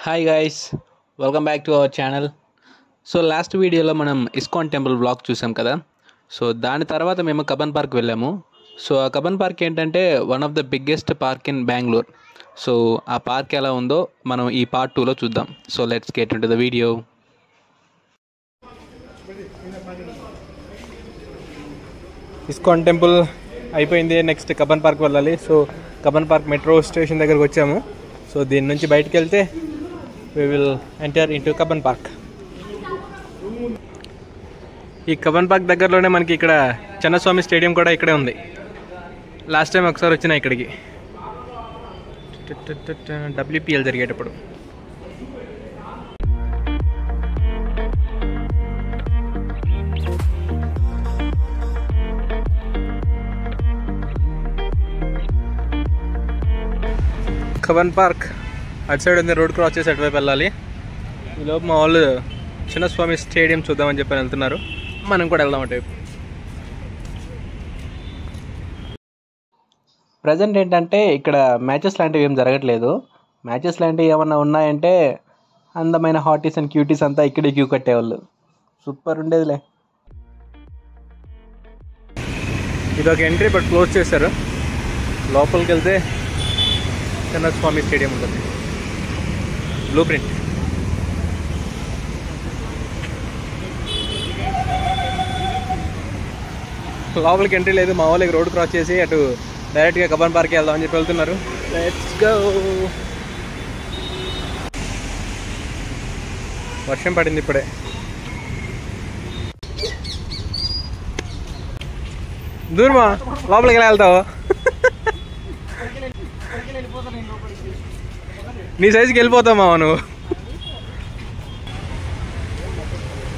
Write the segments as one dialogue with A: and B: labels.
A: Hi guys, welcome back to our channel. So last వీడియోలో మనం ISKCON temple blog చూసాం కదా. సో దాని తర్వాత మేము కబ్బన్ పార్క్ వెళ్ళాము. సో ఆ కబ్బన్ పార్క్ ఏంటంటే one of the biggest park in Bengaluru. So ఆ పార్క్ ఎలా ఉందో మనం ఈ పార్ట్ 2లో చూద్దాం. So let's get into the video. ISKCON temple అయిపోయింది, నెక్స్ట్ కబ్బన్ పార్క్ వెళ్ళాలి. So Cubbon park metro station దగ్గరకు వచ్చాము. సో దీని నుంచి బయటకు వెళ్తే we will enter into Cubbon park. ఈ కబ్బన్ పార్క్ దగ్గరలోనే మనకి ఇక్కడ చిన్నస్వామి స్టేడియం కూడా ఇక్కడే ఉంది. లాస్ట్ టైం ఒకసారి వచ్చినా ఇక్కడికి WPL జరిగేటప్పుడు. కబ్బన్ పార్క్ అటు సైడ్ ఉంది, రోడ్ క్రాస్ చేసి అటువైపు వెళ్ళాలి. ఈలోపు మా వాళ్ళు చిన్నస్వామి స్టేడియం చూద్దామని చెప్పి వెళ్తున్నారు. మనం కూడా వెళ్దాం అటు. ప్రజెంట్ ఏంటంటే ఇక్కడ మ్యాచెస్ లాంటివి ఏం జరగట్లేదు. మ్యాచెస్ లాంటివి ఏమన్నా ఉన్నాయంటే అందమైన హాటీస్ అండ్ క్యూటీస్ అంతా ఇక్కడే క్యూ కట్టేవాళ్ళు. సూపర్ ఉండేదిలే. ఇదొక ఎంట్రీ, బట్ క్లోజ్ చేశారు. లోపలికి వెళ్తే చిన్నస్వామి స్టేడియం ఉంటుంది. Blue print. లోపలికి ఎంట్రీ లేదు. మా వాళ్ళకి రోడ్ క్రాస్ చేసి అటు డైరెక్ట్గా కబ్బన్ పార్క్కి వెళ్దామని చెప్పి వెళ్తున్నారు. Let's go. వర్షం పడింది ఇప్పుడే. దూరమా, లోపలికి ఎలా వెళ్తావు? నీ సైజుకి వెళ్ళిపోతామా నువ్వు?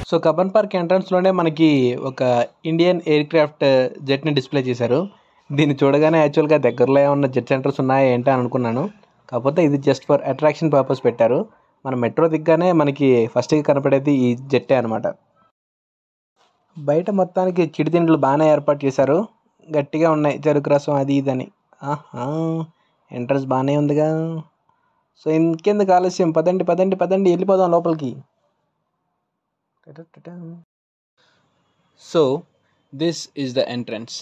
A: సో కబ్బన్ పార్క్ ఎంట్రన్స్లోనే మనకి ఒక ఇండియన్ ఎయిర్ క్రాఫ్ట్ జెట్ని డిస్ప్లే చేశారు. దీన్ని చూడగానే యాక్చువల్గా దగ్గరలో ఏమన్నా జెట్ సెంటర్స్ ఉన్నాయా ఏంటి అని అనుకున్నాను. కాకపోతే ఇది జస్ట్ ఫర్ అట్రాక్షన్ పర్పస్ పెట్టారు. మన మెట్రో దిగ్గానే మనకి ఫస్ట్గా కనపడేది ఈ జెట్టే అనమాట. బయట మొత్తానికి చిడితిండ్లు బాగానే ఏర్పాటు చేశారు, గట్టిగా ఉన్నాయి. చెరుకు రసం అది ఇదని. ఎంట్రన్స్ బాగానే ఉందిగా. సో ఇంకెందుకు ఆలస్యం, పదండి పదండి పదండి వెళ్ళిపోదాం లోపలికి. So this is the entrance.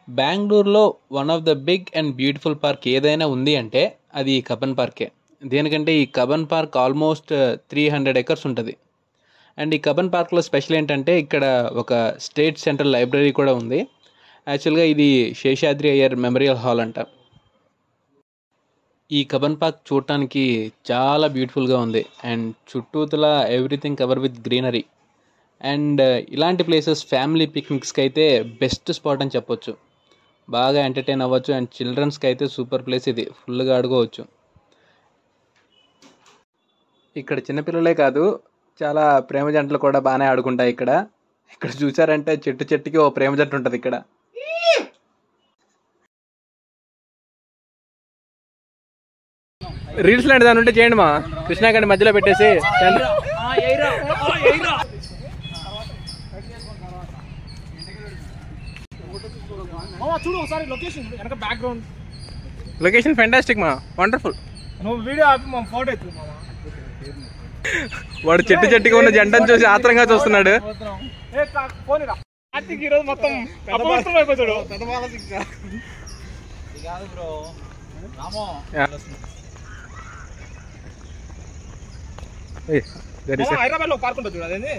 A: బెంగళూరులో one of the big and beautiful park ఏదైనా ఉంది అంటే అది ఈ కబ్బన్ పార్కే. దేనికంటే ఈ కబ్బన్ పార్క్ ఆల్మోస్ట్ 300 acres ఉంటుంది. అండ్ ఈ కబ్బన్ పార్క్లో స్పెషల్ ఏంటంటే ఇక్కడ ఒక స్టేట్ సెంట్రల్ లైబ్రరీ కూడా ఉంది. యాక్చువల్గా ఇది శేషాద్రి అయ్యర్ మెమోరియల్ హాల్ అంట. ఈ కబ్బన్ పార్క్ చూడటానికి చాలా బ్యూటిఫుల్గా ఉంది. అండ్ చుట్టూతల everything cover with greenery. And ఇలాంటి ప్లేసెస్ ఫ్యామిలీ పిక్నిక్స్కి అయితే బెస్ట్ స్పాట్ అని చెప్పొచ్చు. బాగా ఎంటర్టైన్ అవ్వచ్చు. అండ్ చిల్డ్రన్స్కి అయితే సూపర్ ప్లేస్ ఇది, ఫుల్గా ఆడుకోవచ్చు. ఇక్కడ చిన్నపిల్లలే కాదు, చాలా ప్రేమ జంటలు కూడా బాగానే ఆడుకుంటాయి ఇక్కడ. ఇక్కడ చూసారంటే చెట్టు చెట్టుకి ఓ ప్రేమ జంట ఉంటుంది ఇక్కడ. రీల్స్ లాంటి దాని ఉంటే చేయండి మా కృష్ణాగండి మధ్యలో పెట్టేసి. లొకేషన్ ఫెంటాస్టిక్ మా, వండర్ఫుల్. వాడు చెట్టు చెట్టుగా ఉన్న జంటను చూసి ఆత్రంగా చూస్తున్నాడు.
B: హైదరాబాద్ లో పార్క్ ఉంటుంది చూడండి,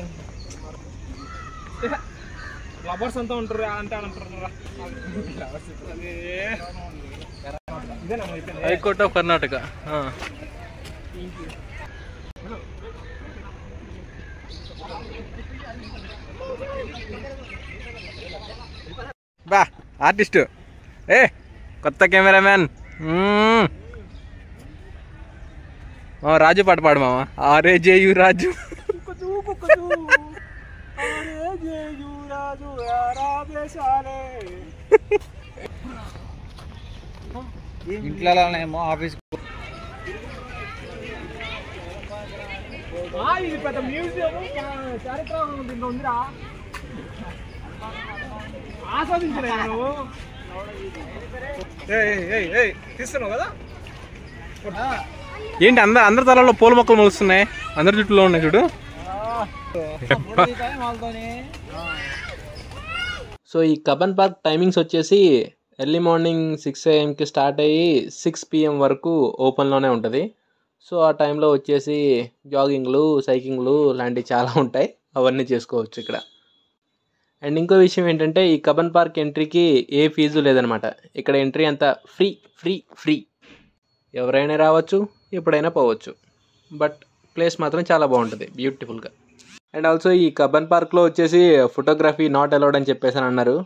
B: లవర్స్ అంతా ఉంటారు అంటే అంటారు.
A: High court of Karnataka. బా ఆర్టిస్టు, కొత్త కెమెరామ్యాన్. రాజు పాట పాడు మామ. ఆరే జేయు రాజు.
B: ఇంట్లోనేమో ఆఫీస్ ఇది పెద్ద మ్యూజియం చారిత్రకం ఉందిరా. ఆస్వాదించలే నువ్వు తీస్తున్నావు కదా.
A: ఏంటి అందరి తలలో పూల మొక్కలు మొలుస్తున్నాయి, అందరి చుట్టూలో ఉన్నాయి చూడు. సో ఈ కబన్ పార్క్ టైమింగ్స్ వచ్చేసి ఎర్లీ మార్నింగ్ 6 AM స్టార్ట్ అయ్యి 6 PM వరకు ఓపెన్లోనే ఉంటుంది. సో ఆ టైంలో వచ్చేసి జాగింగ్లు, సైకింగ్లు లాంటివి చాలా ఉంటాయి, అవన్నీ చేసుకోవచ్చు ఇక్కడ. అండ్ ఇంకో విషయం ఏంటంటే ఈ కబన్ పార్క్ ఎంట్రీకి ఏ ఫీజు లేదనమాట. ఇక్కడ ఎంట్రీ అంతా ఫ్రీ ఫ్రీ ఫ్రీ, ఎవరైనా రావచ్చు, ఎప్పుడైనా పోవచ్చు. బట్ ప్లేస్ మాత్రం చాలా బాగుంటుంది, బ్యూటిఫుల్గా. అండ్ ఆల్సో ఈ కబన్ పార్క్లో వచ్చేసి ఫోటోగ్రఫీ నాట్ అలౌడ్ అని చెప్పేసి అన్నారు.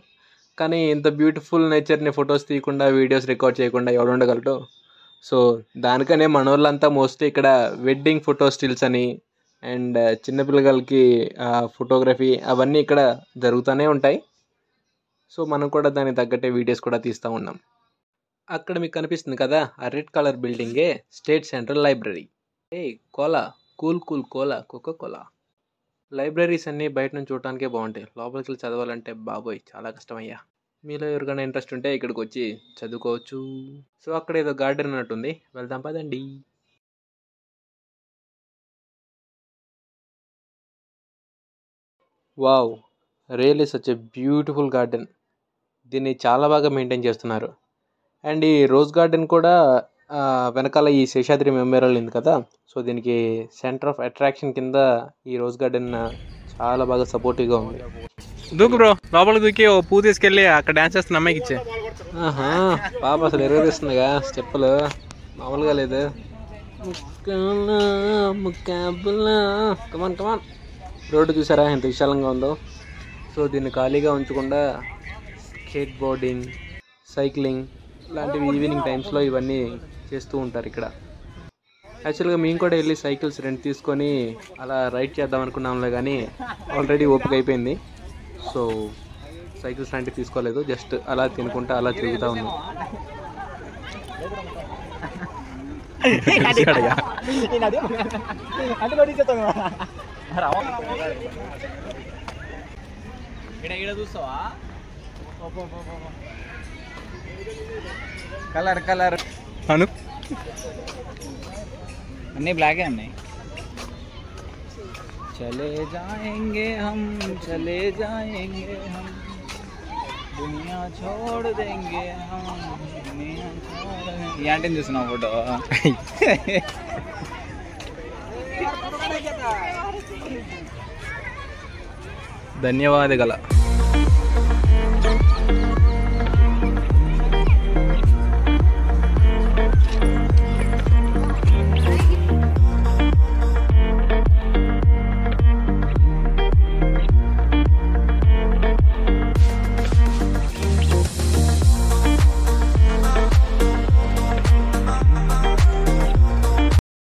A: కానీ ఇంత బ్యూటిఫుల్ నేచర్ని ఫొటోస్ తీయకుండా, వీడియోస్ రికార్డ్ చేయకుండా ఎవడు ఉండగలడు? సో దానికనే మన వాళ్ళంతా మోస్ట్లీ ఇక్కడ వెడ్డింగ్ ఫోటో స్టిల్స్ అని అండ్ చిన్నపిల్లలకి ఫోటోగ్రఫీ అవన్నీ ఇక్కడ జరుగుతూనే ఉంటాయి. సో మనం కూడా దానికి తగ్గట్టే వీడియోస్ కూడా తీస్తూ ఉన్నాం. అక్కడ మీకు కనిపిస్తుంది కదా ఆ రెడ్ కలర్ బిల్డింగే state central library. Cola cool cool cola, coco cola. Libraries అన్నీ బయట నుంచి చూడటానికే బాగుంటాయి, లోపలికి వెళ్ళి చదవాలంటే బాబోయ్ చాలా కష్టమయ్యా. మీలో ఎవరికైనా ఇంట్రెస్ట్ ఉంటే ఇక్కడికి వచ్చి చదువుకోవచ్చు. సో అక్కడ ఏదో గార్డెన్ అన్నట్టుంది, వెళ్దాం పదండి. Wow, really such a beautiful garden. దీన్ని చాలా బాగా మెయింటైన్ చేస్తున్నారు. అండ్ ఈ రోజ్ గార్డెన్ కూడా వెనకాల ఈ శేషాద్రి మెమోరియల్ ఉంది కదా, సో దీనికి సెంటర్ ఆఫ్ అట్రాక్షన్ కింద ఈ రోజ్ గార్డెన్ చాలా బాగా సపోర్టివ్గా ఉంది. దూకు బ్రో, లోపలికి దూకి ఓ పూ తీసుకెళ్ళి అక్కడ డ్యాన్స్ చేస్తున్న అమ్మాయికి ఇచ్చే. పాప అసలు ఎరుగుదీస్తుందిగా, స్టెప్పులు మామూలుగా లేదు. కమాన్ కమాన్. రోడ్డు చూసారా ఎంత విశాలంగా ఉందో. సో దీన్ని ఖాళీగా ఉంచకుండా స్కేట్ బోర్డింగ్, సైక్లింగ్ లాంటివి ఈవినింగ్ టైమ్స్లో ఇవన్నీ చేస్తూ ఉంటారు ఇక్కడ. యాక్చువల్గా మేము కూడా వెళ్ళి సైకిల్స్ రెంట్ తీసుకొని అలా రైడ్ చేద్దాం అనుకున్నాంలే, కానీ ఆల్రెడీ ఓపిక అయిపోయింది. సో సైకిల్స్ లాంటివి తీసుకోలేదు, జస్ట్ అలా తినుకుంటా అలా తిరుగుతూ ఉన్నాం.
B: కలర్ కలర్
A: అను
B: అన్నీ బ్లాకే ఉన్నాయి. చలే జాయేంగే హమ్, చలే జాయేంగే హమ్, దునియా छोड़ देंगे हम, दुनिया छोड़ देंगे. ఏంటని చూస్తున్నావు ఫోటో?
A: ధన్యవాదాలు.